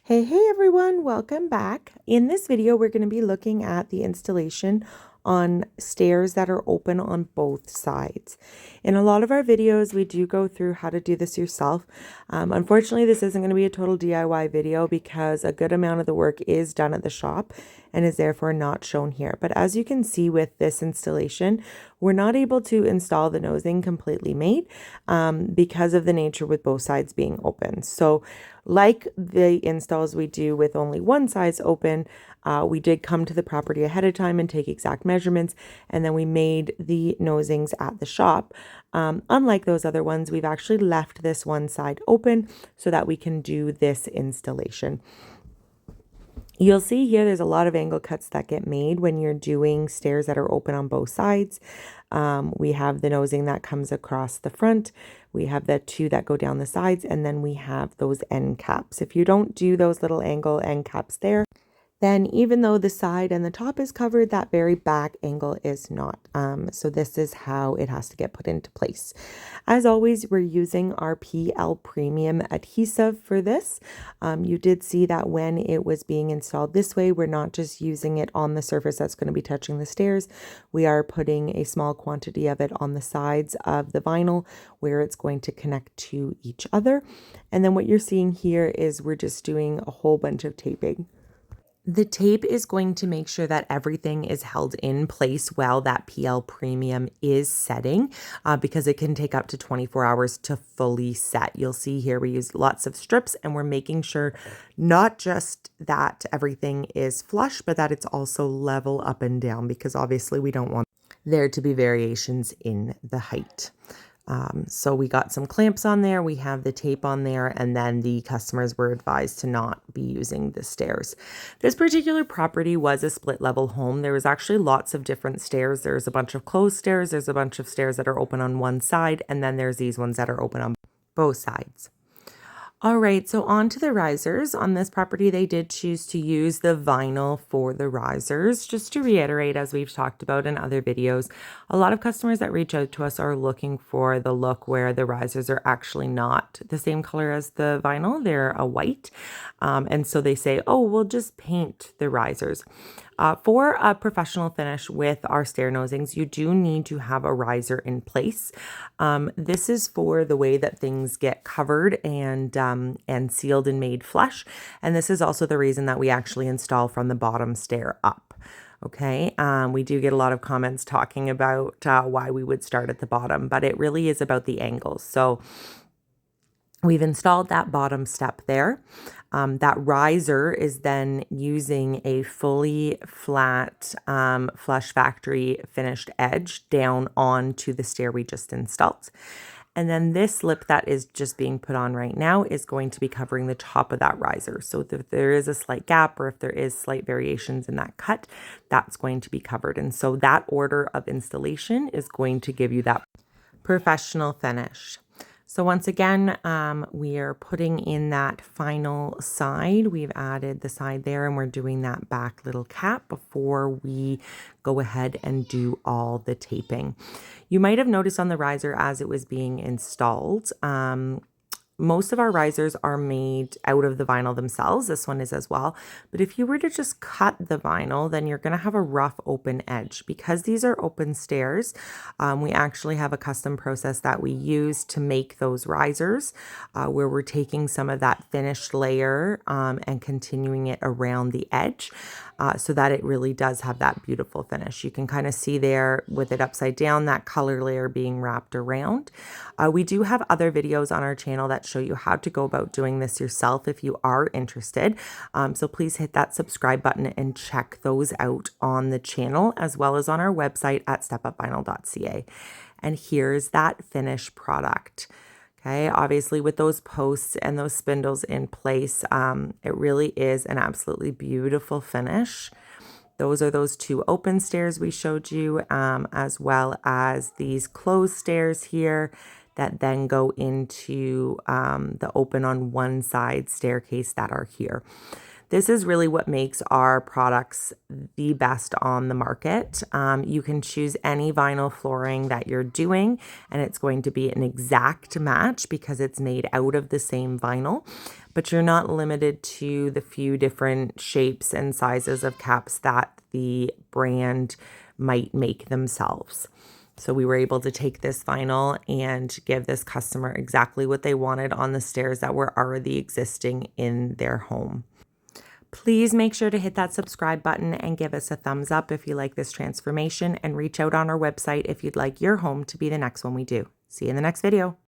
Hey everyone, welcome back. In this video, we're going to be looking at the installation on stairs that are open on both sides. In a lot of our videos, we do go through how to do this yourself. Unfortunately, this isn't going to be a total DIY video because a good amount of the work is done at the shop and is therefore not shown here. But as you can see with this installation, we're not able to install the nosing completely made because of the nature with both sides being open. So like the installs we do with only one side's open, we did come to the property ahead of time and take exact measurements, and then we made the nosings at the shop. Unlike those other ones, we've actually left this one side open so that we can do this installation. You'll see here there's a lot of angle cuts that get made when you're doing stairs that are open on both sides. We have the nosing that comes across the front. We have the two that go down the sides, and then we have those end caps. If you don't do those little angle end caps there, then even though the side and the top is covered, that very back angle is not. So this is how it has to get put into place. As always, we're using our PL Premium adhesive for this. You did see that when it was being installed this way, we're not just using it on the surface that's going to be touching the stairs. We are putting a small quantity of it on the sides of the vinyl where it's going to connect to each other. And then what you're seeing here is we're just doing a whole bunch of taping. The tape is going to make sure that everything is held in place while that PL Premium is setting because it can take up to 24 hours to fully set. You'll see here we use lots of strips, and we're making sure not just that everything is flush, but that it's also level up and down, because obviously we don't want there to be variations in the height. So we got some clamps on there, we have the tape on there, and then the customers were advised to not be using the stairs. This particular property was a split level home. There was actually lots of different stairs. There's a bunch of closed stairs, there's a bunch of stairs that are open on one side, and then there's these ones that are open on both sides. All right, so on to the risers. On this property, they did choose to use the vinyl for the risers. Just to reiterate, as we've talked about in other videos, a lot of customers that reach out to us are looking for the look where the risers are actually not the same color as the vinyl. They're a white. And so they say, oh, we'll just paint the risers. For a professional finish with our stair nosings, you do need to have a riser in place. This is for the way that things get covered and sealed and made flush. And this is also the reason that we actually install from the bottom stair up. Okay, we do get a lot of comments talking about why we would start at the bottom, but it really is about the angles. So we've installed that bottom step there. That riser is then using a fully flat flush factory finished edge down onto the stair we just installed. And then this lip that is just being put on right now is going to be covering the top of that riser. So if there is a slight gap or if there is slight variations in that cut, that's going to be covered. And so that order of installation is going to give you that professional finish. So once again, we are putting in that final side. We've added the side there, and we're doing that back little cap before we go ahead and do all the taping. You might have noticed on the riser as it was being installed, most of our risers are made out of the vinyl themselves. This one is as well. But if you were to just cut the vinyl, then you're going to have a rough open edge. Because these are open stairs, we actually have a custom process that we use to make those risers where we're taking some of that finished layer and continuing it around the edge so that it really does have that beautiful finish. You can kind of see there with it upside down, that color layer being wrapped around. We do have other videos on our channel that show you how to go about doing this yourself if you are interested. So please hit that subscribe button and check those out on the channel as well as on our website at stepupvinyl.ca. And here's that finished product. Okay, obviously with those posts and those spindles in place, it really is an absolutely beautiful finish. Those are those two open stairs we showed you, as well as these closed stairs here that then go into the open on one side staircase that are here. This is really what makes our products the best on the market. You can choose any vinyl flooring that you're doing, and it's going to be an exact match because it's made out of the same vinyl, but you're not limited to the few different shapes and sizes of caps that the brand might make themselves. So we were able to take this vinyl and give this customer exactly what they wanted on the stairs that were already existing in their home. Please make sure to hit that subscribe button and give us a thumbs up if you like this transformation, and reach out on our website if you'd like your home to be the next one we do. See you in the next video.